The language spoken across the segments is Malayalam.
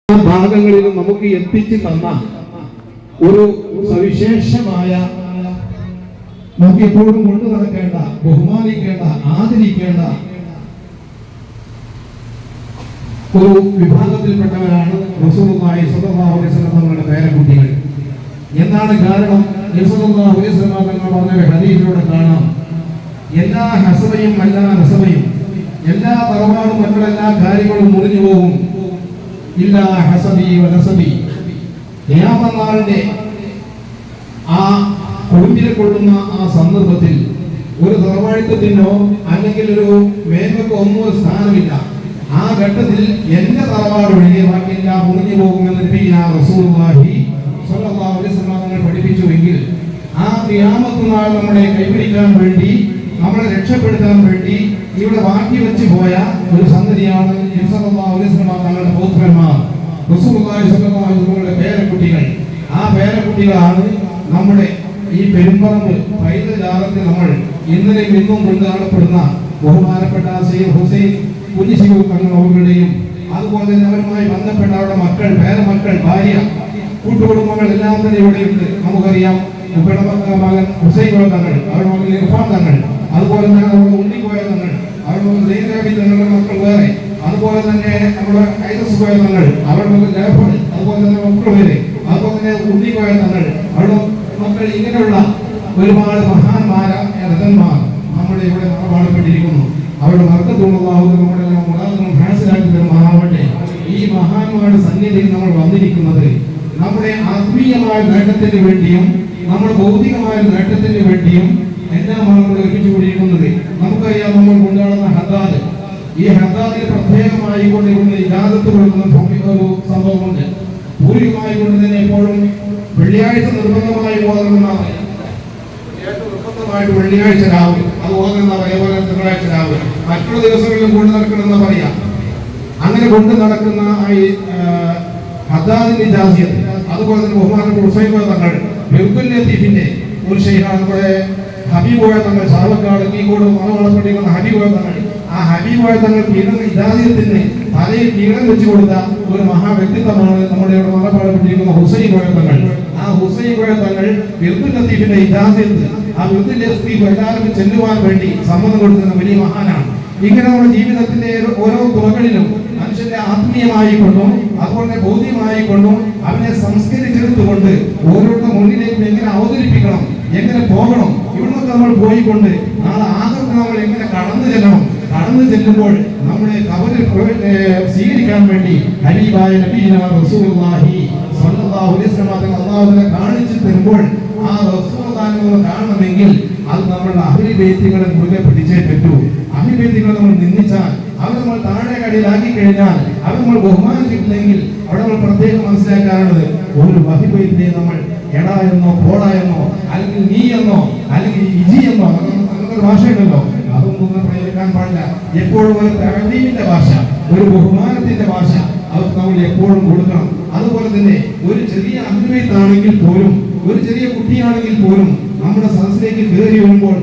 ഭാഗങ്ങളിലും നമുക്ക് എത്തിച്ചു തന്ന ഒരു സവിശേഷമായ നമുക്ക് എപ്പോഴും കൊണ്ടു നടക്കേണ്ട, ബഹുമാനിക്കേണ്ട, ആദരിക്കേണ്ട ഒരു വിഭാഗത്തിൽപ്പെട്ടവരാണ് റസൂലുള്ളാഹി സ്വല്ലല്ലാഹു അലൈഹി വസല്ലം തങ്ങളുടെ പേരക്കുട്ടികൾ. എന്താണ് കാരണം? റസൂലുള്ളാഹി അലൈഹി വസല്ലം തങ്ങൾ പറഞ്ഞ ഹദീസിലൂടെ കാണാം, എല്ലാ ഹസബയും എല്ലാ നസബയും, എല്ലാ തറവാടും മറ്റുള്ള കാര്യങ്ങളും മുറിഞ്ഞു പോകും. ഇല്ലാ ഹസബി വനസബി. ഖിയാമത്ത് നാളിന്റെ ആ കൊടുമ്പിനെ കൊള്ളുന്ന ആ സന്ദർഭത്തിൽ ഒരു തറവാഴിത്തത്തിനോ അല്ലെങ്കിൽ ഒരു മേന്മക്കോ ഒന്നും ഒരു സ്ഥാനമില്ല. ആ ഘട്ടത്തിൽ എന്റെ തറവാട് ഒഴികെ ബാക്കിയെല്ലാം മുറിഞ്ഞു പോകുമെന്ന് റസൂലുള്ളാഹി സ്വല്ലല്ലാഹു അലൈഹി വസല്ലം പഠിപ്പിച്ചുവെങ്കിൽ ആ ഖിയാമത്ത് നാൾ നമ്മളെ കൈപിടിക്കാൻ വേണ്ടി, നമ്മളെ രക്ഷപ്പെടുത്താൻ വേണ്ടി ഇവിടെ ബാക്കി വെച്ച് പോയ ഒരു സംഗതിയാണ് തങ്ങളുടെ പൗത്രന്മാർ, റസൂലുള്ളാഹി സ്വല്ലല്ലാഹു അലൈഹി വസല്ലമയുടെ പേരക്കുട്ടികൾ. ആ പേരക്കുട്ടികളാണ് നമ്മുടെ ഈ പെരുമ്പറമ്പ് പൈതൃകാലത്ത് നമ്മൾ ഇന്നലെയും ഇന്നും കൊണ്ട് കാണപ്പെടുന്ന ബഹുമാനപ്പെട്ട സയ്യിദ് ഹുസൈൻ കുഞ്ഞിശിവു തങ്ങളുടെയും അതുപോലെ തന്നെ അവരുമായി ബന്ധപ്പെട്ട അവരുടെ മക്കൾ, പേരമക്കൾ, ഭാര്യ, കൂട്ടുകുടുംബങ്ങൾ എല്ലാം തന്നെ ഇവിടെയുണ്ട്. നമുക്കറിയാം മകൻ ഹുസൈൻ തങ്ങൾ, അവരുടെ മകൻ ഇർഫാൻ തങ്ങൾ, അതുപോലെ തന്നെ നമ്മുടെ ഉണ്ണിക്കോയ തങ്ങൾ, അവരുടെ മകൻ സൈനാബി തങ്ങളുടെ മക്കൾ വേറെ, അതുപോലെ തന്നെ നമ്മുടെ ഐതസ്കോയ തങ്ങൾ, അവരുടെ മകൻ ജാഫർ, അതുപോലെ തന്നെ മക്കൾ പേര്, അതുപോലെ തന്നെ ഉണ്ണിക്കോയ തങ്ങൾ, അവരുടെ മക്കൾ, ഇങ്ങനെയുള്ള ഒരുപാട് മഹാന്മാരായ രഥന്മാർ നമ്മുടെ ഇവിടെ മറപാടപ്പെട്ടിരിക്കുന്നു. അവരുടെ മർക്കത്തുള്ളതാഹു നമ്മുടെ മുറാദും ഹാസിലാക്കി തരുമാറാവട്ടെ. ഈ മഹാന്മാരുടെ സന്നിധിയിൽ നമ്മൾ വന്നിരിക്കുന്നത് നമ്മുടെ ആത്മീയമായ നേട്ടത്തിന് വേണ്ടിയും നമ്മുടെ ഭൗതികമായ നേട്ടത്തിന് വേണ്ടിയും എല്ലാമാണ് നമ്മൾ ഒരുമിച്ച് കൂടിയിരിക്കുന്നത്. നമുക്കറിയാം, നമ്മൾ കൊണ്ടാടുന്ന ഹദ്ദാദ്, ഈ ഹദ്ദാദിൽ പ്രത്യേകമായി കൊണ്ട് ഇവിടുന്ന് ഇജാസത്ത് കൊടുക്കുന്ന ഒരു സംഭവമുണ്ട്. പൂർവികമായി കൊണ്ട് തന്നെ എപ്പോഴും വെള്ളിയാഴ്ച നിർബന്ധമായി ഓതണമെന്നാണ്, നിർബന്ധമായിട്ട് വെള്ളിയാഴ്ച രാവിലെ അത് ഓതണമെന്നാ പറയുക, പോലെ തിങ്കളാഴ്ച രാവിലെ, മറ്റുള്ള ദിവസങ്ങളിലും കൊണ്ടു നടക്കണമെന്ന് പറയാം. അങ്ങനെ കൊണ്ടു നടക്കുന്ന ഈ ഹദ്ദാദിന്റെ ഇജാസിയത്ത്, അതുപോലെ തന്നെ ബഹുമാനപ്പെട്ട ഹുസൈൻ തങ്ങൾ ബിർദുൽ ലത്തീഫിന്റെ ഒരു ശൈഖാണ്, നമ്മുടെ ഹബീബോയ തങ്ങൾ, ചാവക്കാട് കീകോട് മറവളപ്പെട്ടിരിക്കുന്ന ഹബീബോയ തങ്ങൾ. ആ ഹബീബോയ തങ്ങൾ ഇജാസിയത്തിന് തലയിൽ കീഴം വെച്ചു കൊടുത്ത ഒരു മഹാവ്യക്തിത്വമാണ് നമ്മുടെ ഇവിടെ മറപ്പാടപ്പെട്ടിരിക്കുന്ന ഹുസൈൻ കോയ തങ്ങൾ. ആ ഹുസൈൻ കോയ തങ്ങൾ ബിർദുൽ ലത്തീഫിന്റെ ഇജാസിയത്ത്, ആ ബിർദുൽ ലത്തീഫ് എല്ലാവർക്കും ചെല്ലുവാൻ വേണ്ടി സമ്മതം കൊടുക്കുന്ന വലിയ മഹാനാണ്. ഇങ്ങനെ നമ്മുടെ ജീവിതത്തിന്റെ ഓരോ തുറകളിലും മനുഷ്യന്റെ ആത്മീയമായിക്കൊണ്ടും അതുപോലെ ഭൗതികമായിക്കൊണ്ടും അവനെ സംസ്കരിച്ചെടുത്തുകൊണ്ട് ഓരോരുടെ മുന്നിലേക്ക് എങ്ങനെ അവതരിപ്പിക്കണം, എങ്ങനെ പോകണം, ഇവിടുന്നൊക്കെ നമ്മൾ പോയിക്കൊണ്ട് നാളെ ആകർക്ക് നമ്മൾ എങ്ങനെ കടന്നു ചെല്ലണം, കടന്നു ചെല്ലുമ്പോൾ നമ്മുടെ കബറിൽ സ്വീകരിക്കാൻ വേണ്ടി ഹബീബായ നബിയിന റസൂലുള്ളാഹി സ്വല്ലല്ലാഹു അലൈഹി വസല്ലം അല്ലാഹുവിനെ കാണിച്ചു തരുമ്പോൾ ആ റസൂലുള്ളാഹിനെ കാണണമെങ്കിൽ അത് നമ്മളുടെ അഹ്ലി ബൈത്തുകളെ മുറുകെ പിടിച്ചേ പറ്റൂ. അഹ്ലി ബൈത്തുകളെ നമ്മൾ നിന്ദിച്ചാൽ, അവർ നമ്മൾ താഴെ കടിയിലാക്കി കഴിഞ്ഞാൽ, അവർ നമ്മൾ ബഹുമാനിച്ചിട്ടില്ലെങ്കിൽ അവിടെ നമ്മൾ പ്രത്യേകം മനസ്സിലാക്കാറുള്ളത് ഒരു അഹ്ലി ബൈത്തിനെ നമ്മൾ എടാ എന്നോ പോടാ എന്നോ അല്ലെങ്കിൽ നീ എന്നോ അല്ലെങ്കിൽ ഇജി എന്നോ അങ്ങനത്തെ ഭാഷയുണ്ടല്ലോ, അതൊന്നും പ്രയോഗിക്കാൻ പാടില്ല. എപ്പോഴും ഒരു തഅദീമിന്റെ ഭാഷ, ഒരു ബഹുമാനത്തിന്റെ ഭാഷ അവർക്ക് നമ്മൾ എപ്പോഴും കൊടുക്കണം. അതുപോലെ തന്നെ ഒരു ചെറിയ അഹ്ലി ബൈത്താണെങ്കിൽ പോലും, ഒരു ചെറിയ കുട്ടിയാണെങ്കിൽ പോലും നമ്മുടെ സദസ്സിലേക്ക് കയറി വരുമ്പോൾ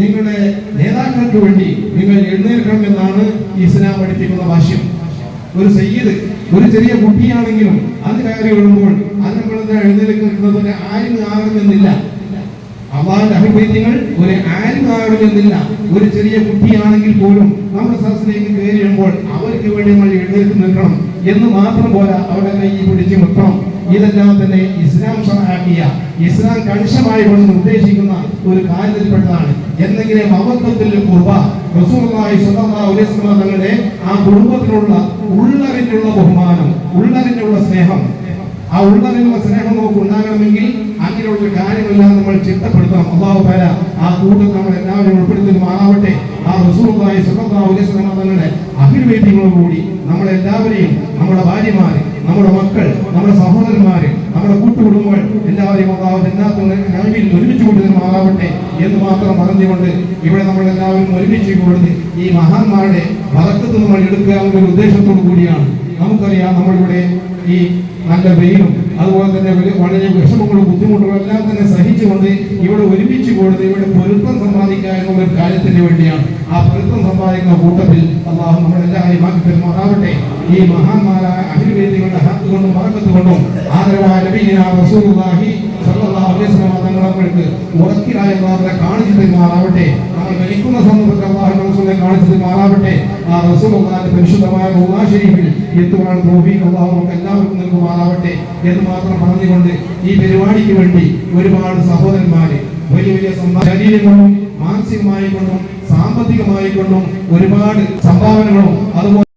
നിങ്ങളുടെ നേതാക്കൾക്ക് വേണ്ടി നിങ്ങൾ എഴുന്നേൽക്കണം എന്നാണ് ഇസ്ലാം പഠിപ്പിക്കുന്ന ഭാഷ്യം. ഒരു സയ്യിദ് ഒരു ചെറിയ കുട്ടിയാണെങ്കിലും അത് കയറി വരുമ്പോൾ അത് നമ്മൾ എഴുന്നേൽക്കുന്നതിന് ആരും ആകണമെന്നില്ല. അള്ളാഹുവിന്റെ അഭിപ്രായങ്ങൾ ഒരു ആരും ആകണമെന്നില്ല. ഒരു ചെറിയ കുട്ടിയാണെങ്കിൽ പോലും നമ്മുടെ സദസ്സിലേക്ക് കയറി വരുമ്പോൾ അവർക്ക് വേണ്ടി നമ്മൾ എഴുന്നേൽക്ക് നിൽക്കണം എന്ന് മാത്രം പോരാ, അവരുടെ കൈ പിടിച്ച് നിർത്തണം. ഇതെല്ലാം തന്നെ ഇസ്ലാം ശറഅാക്കിയ, ഇസ്ലാം കണിശമായി കൊണ്ട് നിർദ്ദേശിക്കുന്ന ഒരു കാര്യത്തിൽപ്പെട്ടതാണ്. എന്തെങ്കിലും മഹത്വത്തിൽ ഖുർബ, റസൂലുള്ളാഹി സ്വല്ലല്ലാഹു അലൈഹി വസല്ലം തങ്ങളുടെ ആ കുടുംബത്തിനുള്ള ഉള്ളറിഞ്ഞുള്ള ബഹുമാനം, ഉള്ളറിഞ്ഞുള്ള സ്നേഹം, ആ ഉള്ളറിഞ്ഞുള്ള സ്നേഹം നമുക്ക് ഉണ്ടാകണമെങ്കിൽ അങ്ങനെയുള്ള കാര്യങ്ങളെല്ലാം നമ്മൾ ചിട്ടപ്പെടുത്തണം. അല്ലാഹു തആല ആ കൂട്ടത്തിൽ നമ്മൾ എല്ലാവരും ഉൾപ്പെടുത്തുമാറാവട്ടെ. ആ റസൂലുള്ളാഹി സ്വല്ലല്ലാഹു അലൈഹി വസല്ലം തങ്ങളുടെ അഹ്ലി ബൈത്തുകളോടുകൂടി നമ്മളെല്ലാവരെയും, നമ്മുടെ ഭാര്യമാര്, നമ്മുടെ മക്കൾ, നമ്മുടെ സഹോദരന്മാര്, നമ്മുടെ കൂട്ടുകുടുംബങ്ങൾ എല്ലാവരെയും അല്ലാഹു ജന്നത്തുൽ ഒരുമിച്ച് കൊണ്ടുവരുമാറാവട്ടെ എന്ന് മാത്രം പറഞ്ഞുകൊണ്ട് ഇവിടെ നമ്മളെല്ലാവരും ഒരുമിച്ച് കൊടുത്ത് ഈ മഹാന്മാരുടെ ബറക്കത്ത് നമ്മൾ എടുക്കുക എന്ന ഉദ്ദേശത്തോടു കൂടിയാണ്. നമുക്കറിയാം, നമ്മളിവിടെ ഈ നല്ല വെയിലും അതുപോലെ തന്നെ വളരെ വിഷമങ്ങളും ബുദ്ധിമുട്ടുകളും എല്ലാം തന്നെ സഹിച്ചുകൊണ്ട് ഇവിടെ ഒരുമിച്ച് കൊടുത്ത് ഇവിടെ പൊരുത്തം സമ്പാദിക്കുക എന്നുള്ള ഒരു കാര്യത്തിന് വേണ്ടിയാണ്. ആ പൊരുത്തം സമ്പാദിക്കുന്ന കൂട്ടത്തിൽ അള്ളാഹു നമ്മളെല്ലാവരെയും ആക്കി പെരുമാറാവട്ടെ. ഈ മഹാന്മാരായ അഹിൽവേദികളുടെ ഹക്ക് കൊണ്ടും ബറക്കത്ത് കൊണ്ടും ആദരവായ നബിയിനാ റസൂലുള്ളാഹി സ്വല്ലല്ലാഹു അലൈഹി വസല്ലം തങ്ങൾക്ക് ഉറക്കിലായ അല്ലാഹുവിനെ കാണിച്ചു തരുമാറാവട്ടെ. നമ്മൾ മരിക്കുന്ന സന്ദർഭത്തിൽ അല്ലാഹുവിന്റെ റസൂലിനെ കാണിച്ചു തരുമാറാവട്ടെ. ആ റസൂലുള്ളാഹിന്റെ പരിശുദ്ധമായ റൗള ശരീഫിൽ എത്തുവാൻ തൗഫീഖ് അല്ലാഹു നമുക്ക് എല്ലാവർക്കും നൽകുമാറാവട്ടെ എന്ന് മാത്രം പറഞ്ഞുകൊണ്ട് ഈ പരിപാടിക്ക് വേണ്ടി ഒരുപാട് സഹോദരന്മാര് വലിയ വലിയ ശരീരം കൊണ്ടും മാനസികമായി കൊണ്ടും സാമ്പത്തികമായി കൊണ്ടും ഒരുപാട് സംഭാവനകളും അതുപോലെ